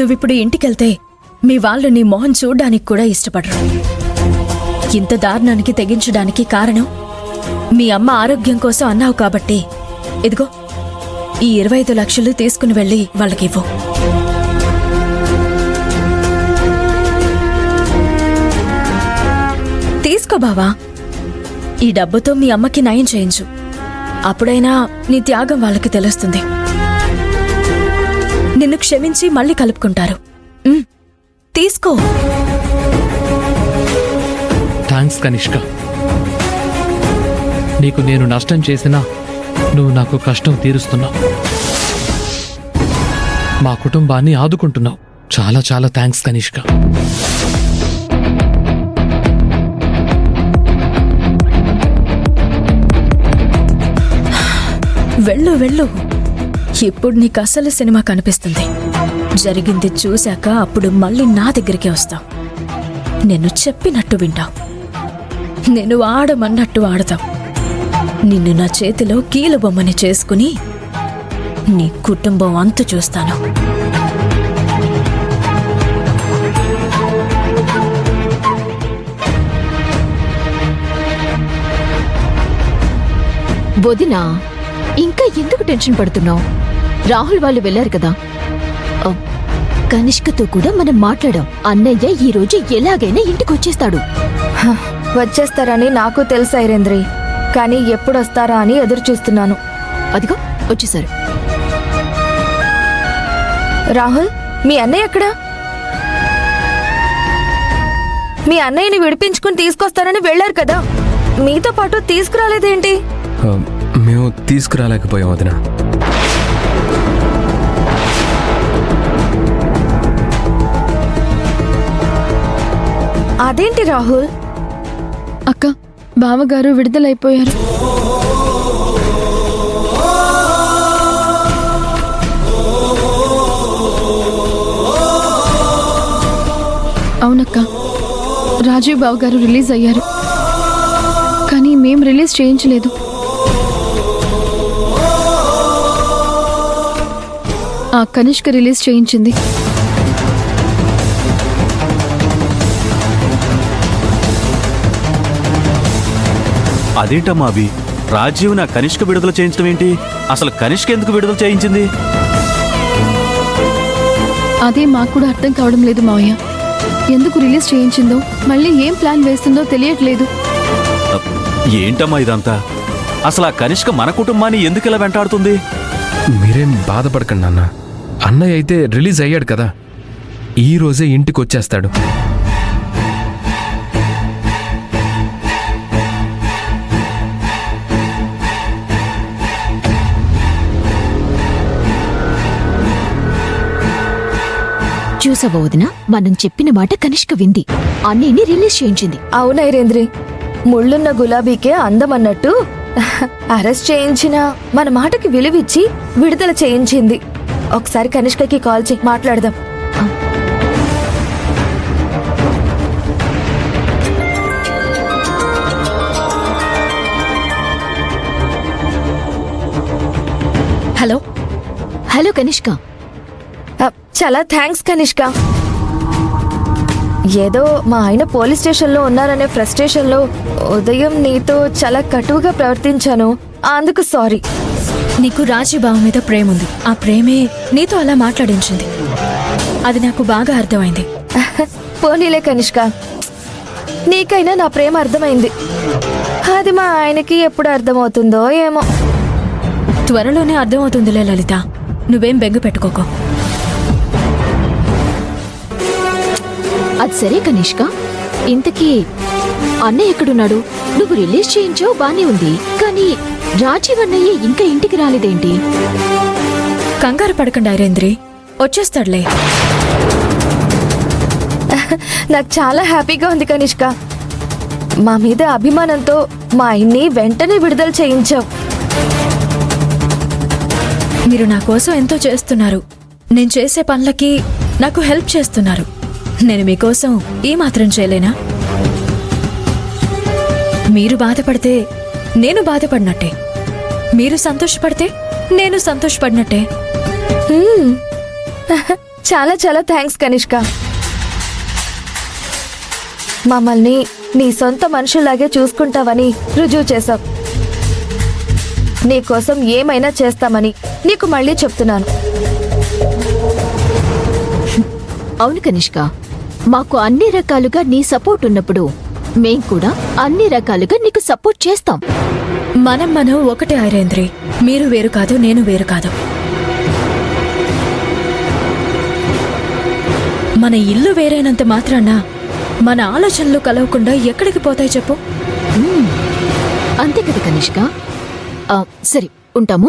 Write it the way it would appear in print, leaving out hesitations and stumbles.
నువ్విప్పుడు ఇంటికెళ్తే మీ వాళ్ళు నీ మొహం చూడ్డానికి కూడా ఇష్టపడరు. ఇంత దారుణానికి తెగించడానికి కారణం మీ అమ్మ ఆరోగ్యం కోసం అన్నావు కాబట్టి ఇదిగో ఈ 25 లక్షలు తీసుకుని వెళ్ళి వాళ్ళకివ్వు. తీసుకో బావా. ఈ డబ్బుతో మీ అమ్మకి నయం చేయించు. అప్పుడైనా నీ త్యాగం వాళ్ళకి తెలుస్తుంది. నిన్ను క్షమించి మళ్ళీ కలుపుకుంటారు. తీసుకో. థ్యాంక్స్ కనిష్క. నీకు నేను నష్టం చేసినా నువ్వు నాకు కష్టం తీరుస్తున్నావు, మా కుటుంబాన్ని ఆదుకుంటున్నావు. చాలా చాలా థ్యాంక్స్ కనిష్క. వెళ్ళు వెళ్ళు. ఇప్పుడు నీకు అసలు సినిమా కనిపిస్తుంది. జరిగింది చూశాక అప్పుడు మళ్ళీ నా దగ్గరికి వస్తావు. నేను చెప్పినట్టు వింటావు. నేను ఆడమన్నట్టు ఆడతావు. నిన్ను నా చేతిలో కీలుబొమ్మని చేసుకుని నీ కుటుంబం అంతు చూస్తాను. వదినా, ఇంకా ఎందుకు టెన్షన్ పడుతున్నావు? రాహుల్ వాళ్ళు వెళ్లారు కదా. కనిష్కతో కూడా మనం మాట్లాడాం. అన్నయ్య ఈ రోజు ఎలాగైనా ఇంటికి వచ్చేస్తాడు. వచ్చేస్తారని నాకు తెలుసు ఐరేంద్రి, కానీ ఎప్పుడొస్తారా అని ఎదురు చూస్తున్నాను. అదిగో వచ్చేసారు. రాహుల్, మీ అన్నయ్య ఎక్కడా? మీ అన్నయ్యని విడిపించుకుని తీసుకొస్తారని వెళ్లారు కదా, మీతో పాటు తీసుకురాలేదేంటి? మేము తీసుకురాలేకపోయాం వదినా. అదేంటి రాహుల్? అక్క, బావగారు విడుదలైపోయారు. అవునక్క, రాజీవ్ బావగారు రిలీజ్ అయ్యారు. కానీ మేం రిలీజ్ చేయించలేదు. ఆ కనిష్క రిలీజ్ చేయించింది. అదేంటమ్మా అవి? రాజీవ్ నా కనిష్క విడుదల చేయించడం ఏంటి? అసలు కనిష్క ఎందుకు విడుదల చేయించింది? అదే మాకు కూడా అర్థం కావడం లేదు మావయ్య. ఎందుకు రిలీజ్ చేయించిందో, మళ్ళీ ఏం ప్లాన్ వేస్తుందో తెలియట్లేదు. ఏంటమ్మా ఇదంతా? అసలు ఆ కనిష్క మన కుటుంబాన్ని ఎందుకు ఇలా వెంటాడుతుంది? మీరేం బాధపడకండి నాన్న. అన్నయ్య అయితే రిలీజ్ అయ్యాడు కదా, ఈ రోజే ఇంటికి వచ్చేస్తాడు. చూసావా వదినా, మనం చెప్పిన మాట కనిష్క వింది. అన్నయ్యని రిలీజ్ చేయించింది. అవును ఐరేంద్రి, ముళ్ళున్న గులాబీకే అందం అన్నట్టు అరెస్ట్ చేయించిన మన మాటకి విలువిచ్చి విడుదల చేయించింది. ఒకసారి కనిష్కకి కాల్ చేయి, మాట్లాడదాం. హలో. హలో కనిష్క. చాలా థ్యాంక్స్ కనిష్క. ఏదో మా ఆయన పోలీస్ స్టేషన్లో ఉన్నారనే ఫ్రస్ట్రేషన్లో ఉదయం నీతో చాలా కటువుగా ప్రవర్తించాను, అందుకు సారీ. నీకు రాజీబాబు మీద ప్రేమ ఉంది. ఆ ప్రేమే నీతో అలా మాట్లాడించింది. అది నాకు బాగా అర్థమైంది. పోనీలే కనిష్క, నీకైనా నా ప్రేమ అర్థమైంది. అది మా ఆయనకి ఎప్పుడు అర్థమవుతుందో ఏమో. త్వరలోనే అర్థమవుతుందిలే లలిత, నువ్వేం బెంగ పెట్టుకోకో. అది సరే కనిష్క, ఇంతకీ అన్నయ్య ఎక్కడున్నాడు? నువ్వు రిలీజ్ చేయించావు బానే ఉంది, కానీ రాజీవ్ అన్నయ్య ఇంకా ఇంటికి రాలేదేంటి? కంగారు పడకండి ఐరేంద్రి, వచ్చేస్తాడులే. నాకు చాలా హ్యాపీగా ఉంది కనిష్క. మా మీద అభిమానంతో మా ఆయన్ని వెంటనే విడుదల చేయించావు. మీరు నా కోసం ఎంతో చేస్తున్నారు. నేను చేసే పనులకి నాకు హెల్ప్ చేస్తున్నారు. నేను మీకోసం ఈ మాత్రం చేయలేనా? మీరు బాధపడితే నేను బాధపడినట్టే, మీరు సంతోషపడితే నేను సంతోషపడినట్టే. చాలా చాలా థ్యాంక్స్ కనిష్క. మమ్మల్ని నీ సొంత మనుషుల్లాగే చూసుకుంటావని రుజువు చేశావు. నీకోసం ఏమైనా చేస్తామని నీకు మళ్ళీ చెప్తున్నాను. అవును కనిష్క, మాకు అన్ని రకాలుగా నీ సపోర్ట్ ఉన్నప్పుడు మేం కూడా అన్ని రకాలుగా నీకు సపోర్ట్ చేస్తాం. మనం ఒకటే ఐరేంద్రి. మీరు వేరు కాదు, నేను వేరు కాదు. మన ఇల్లు వేరైనంత మాత్రాన మన ఆలోచనలు కలవకుండా ఎక్కడికి పోతాయి చెప్పు? అంతే కదా కనిష్క. సరే ఉంటాము.